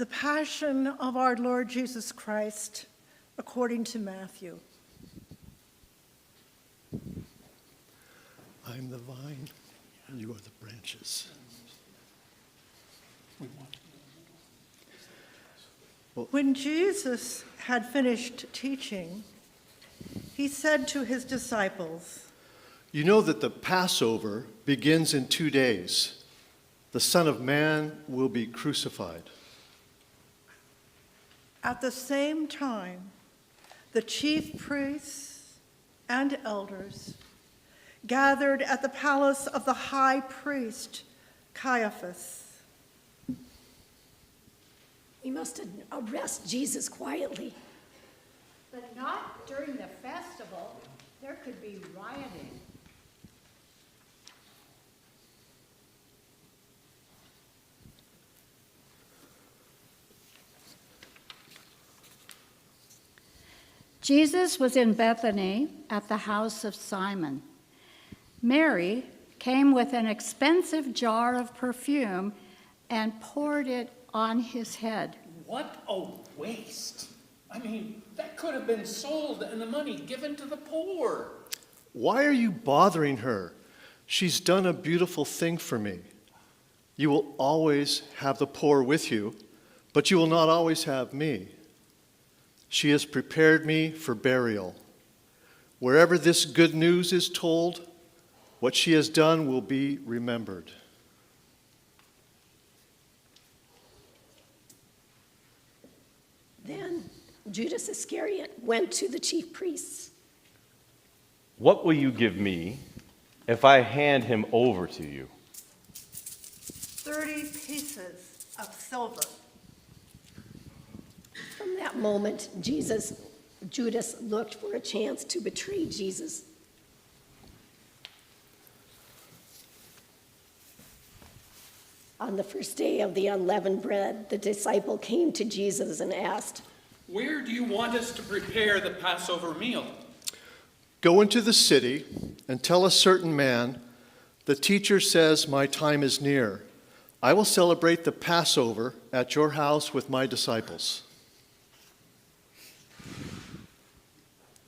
The Passion of our Lord Jesus Christ, according to Matthew. I am the vine, and you are the branches. When Jesus had finished teaching, he said to his disciples, You know that the Passover begins in 2 days. The Son of Man will be crucified. At the same time, the chief priests and elders gathered at the palace of the high priest Caiaphas. We must arrest Jesus quietly. But not during the festival. There could be rioting. Jesus was in Bethany at the house of Simon. Mary came with an expensive jar of perfume and poured it on his head. What a waste. I mean, that could have been sold and the money given to the poor. Why are you bothering her? She's done a beautiful thing for me. You will always have the poor with you, but you will not always have me. She has prepared me for burial. Wherever this good news is told, what she has done will be remembered. Then Judas Iscariot went to the chief priests. What will you give me if I hand him over to you? 30 pieces of silver. From that moment, Judas looked for a chance to betray Jesus. On the first day of the unleavened bread, the disciple came to Jesus and asked, Where do you want us to prepare the Passover meal? Go into the city and tell a certain man, the teacher says my time is near. I will celebrate the Passover at your house with my disciples.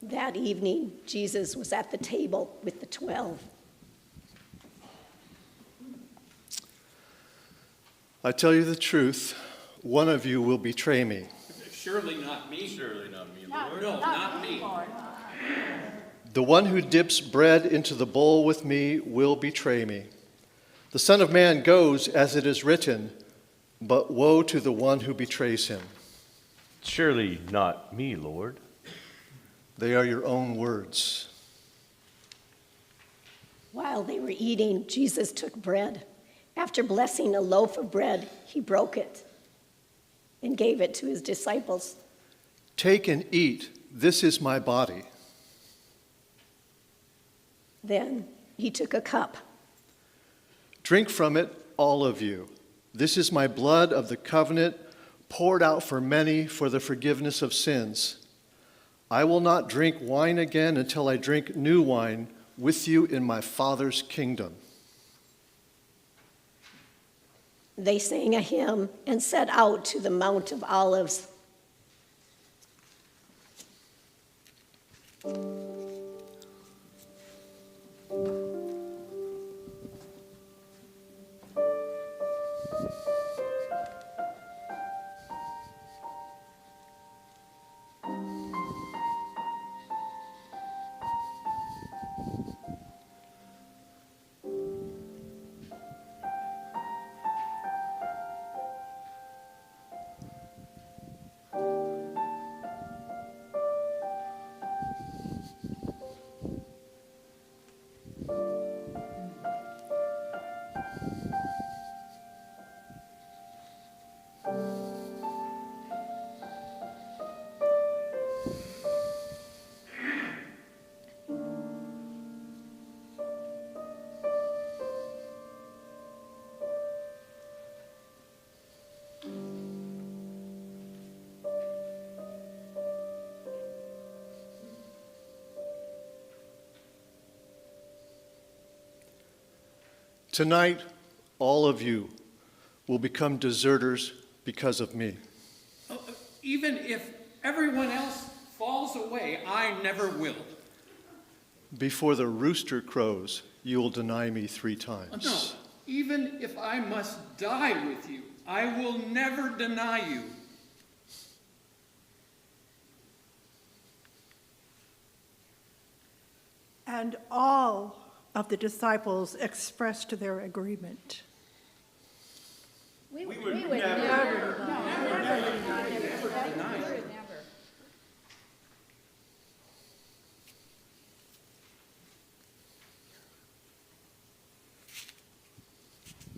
That evening, Jesus was at the table with the 12. I tell you the truth, one of you will betray me. Surely not me. Surely not me, Lord. No, not me. Lord. The one who dips bread into the bowl with me will betray me. The Son of Man goes as it is written, but woe to the one who betrays him. Surely not me, Lord. They are your own words. While they were eating, Jesus took bread. After blessing a loaf of bread, he broke it and gave it to his disciples. Take and eat. This is my body. Then he took a cup. Drink from it, all of you. This is my blood of the covenant, poured out for many for the forgiveness of sins. I will not drink wine again until I drink new wine with you in my Father's kingdom. They sang a hymn and set out to the Mount of Olives. Tonight, all of you will become deserters because of me. Even if everyone else falls away, I never will. Before the rooster crows, you will deny me 3 times. No, even if I must die with you, I will never deny you. And all of the disciples expressed their agreement. We would never.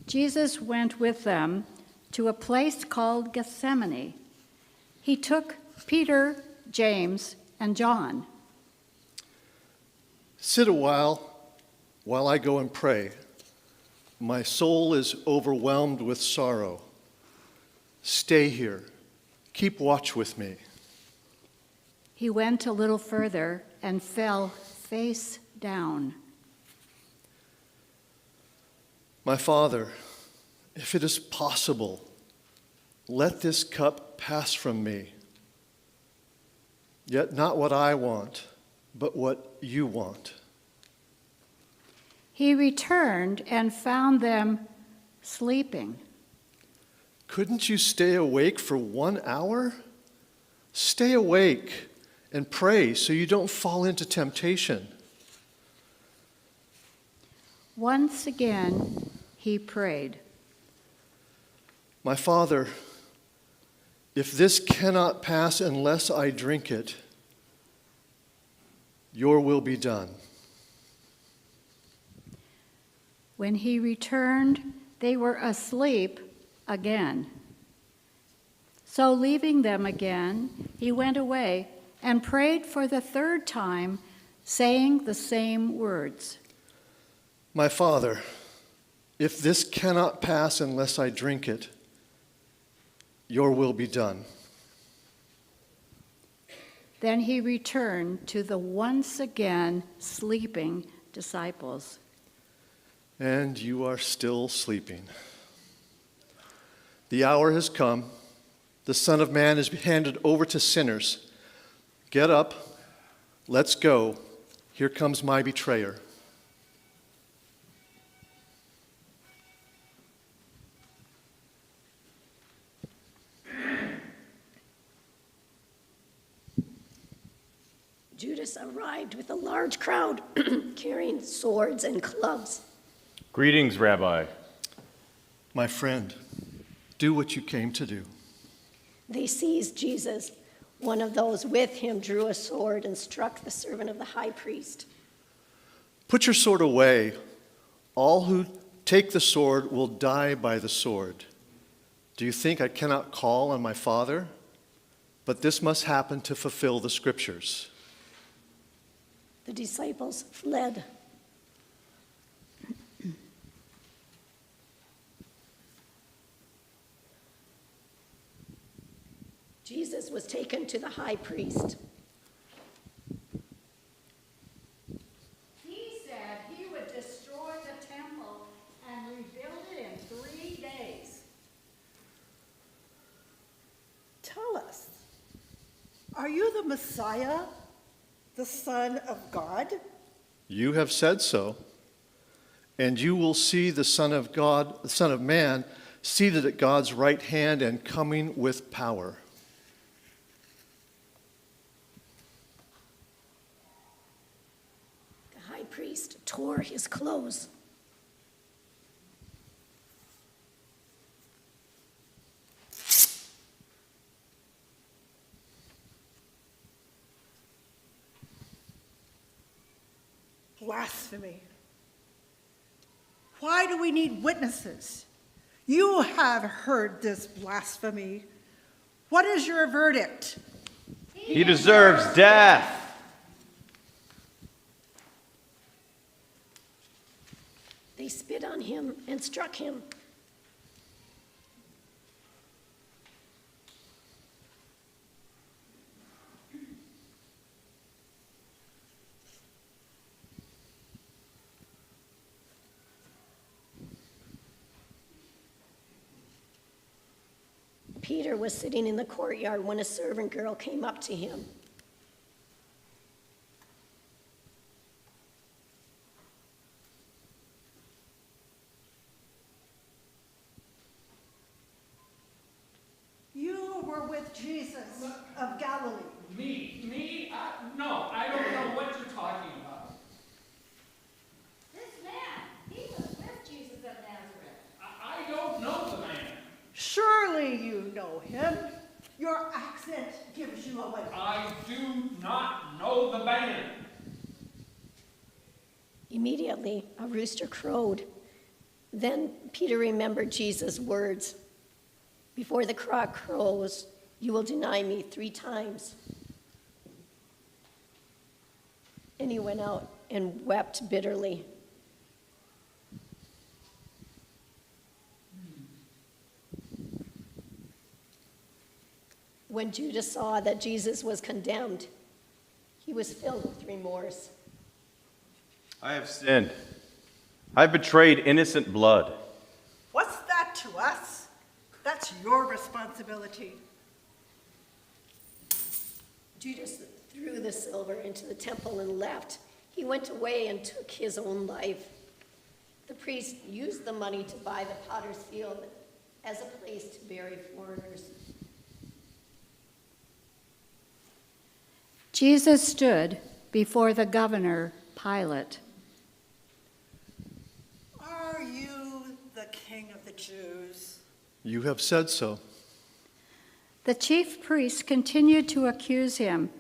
Jesus went with them to a place called Gethsemane. He took Peter, James, and John. Sit a while I go and pray. My soul is overwhelmed with sorrow. Stay here. Keep watch with me. He went a little further and fell face down. My Father, if it is possible, let this cup pass from me. Yet not what I want, but what you want. He returned and found them sleeping. Couldn't you stay awake for 1 hour? Stay awake and pray so you don't fall into temptation. Once again, he prayed. My Father, if this cannot pass unless I drink it, your will be done. When he returned, they were asleep again. So leaving them again, he went away and prayed for the 3rd time, saying the same words. My Father, if this cannot pass unless I drink it, your will be done. Then he returned to the once again sleeping disciples. And you are still sleeping. The hour has come. The Son of Man is handed over to sinners. Get up. Let's go. Here comes my betrayer. Judas arrived with a large crowd carrying swords and clubs. Greetings, Rabbi. My friend, do what you came to do. They seized Jesus. One of those with him drew a sword and struck the servant of the high priest. Put your sword away. All who take the sword will die by the sword. Do you think I cannot call on my Father? But this must happen to fulfill the Scriptures. The disciples fled. Jesus was taken to the high priest. He said he would destroy the temple and rebuild it in 3 days. Tell us, are you the Messiah, the Son of God? You have said so. And you will see the Son of God, the Son of Man, seated at God's right hand and coming with power. The high priest tore his clothes. Blasphemy. Why do we need witnesses? You have heard this blasphemy. What is your verdict? He deserves death. They spit on him and struck him. Peter was sitting in the courtyard when a servant girl came up to him. You were with Jesus of Galilee. Me? No, I don't know what you're talking about. This man, he was with Jesus of Nazareth. I don't know the man. Surely you know him. Your accent gives you away. I do not know the man. Immediately, a rooster crowed. Then Peter remembered Jesus' words. Before the cock crows, you will deny me 3 times. And he went out and wept bitterly. When Judas saw that Jesus was condemned, he was filled with remorse. I have sinned. I've betrayed innocent blood. What's that to us? That's your responsibility. Judas threw the silver into the temple and left. He went away and took his own life. The priest used the money to buy the potter's field as a place to bury foreigners. Jesus stood before the governor, Pilate. Are you the king of the Jews? You have said so. The chief priests continued to accuse him,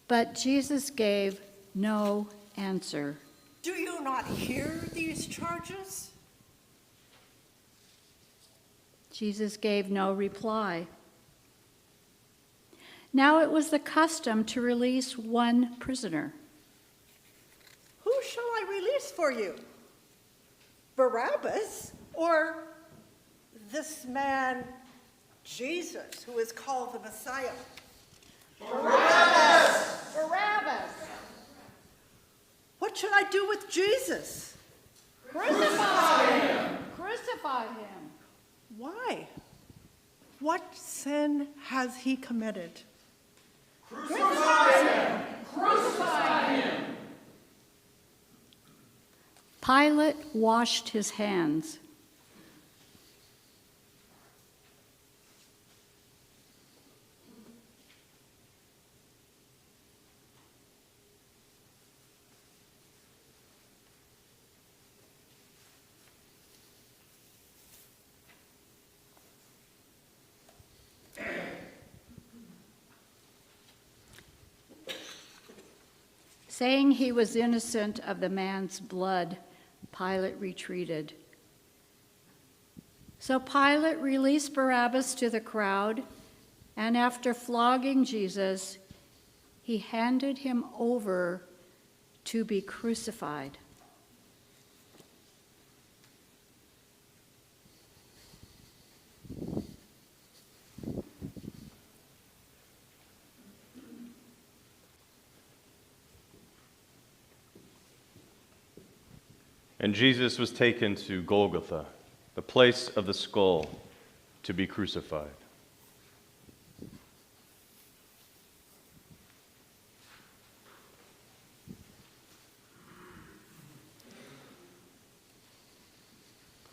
but Jesus gave no answer. Do you not hear these charges? Jesus gave no reply. Now it was the custom to release one prisoner. Who shall I release for you? Barabbas or this man, Jesus, who is called the Messiah? Barabbas! What should I do with Jesus? Crucify him! Crucify him! Why? What sin has he committed? Pilate washed his hands. Saying he was innocent of the man's blood, Pilate retreated. So Pilate released Barabbas to the crowd, and after flogging Jesus, he handed him over to be crucified. And Jesus was taken to Golgotha, the place of the skull, to be crucified.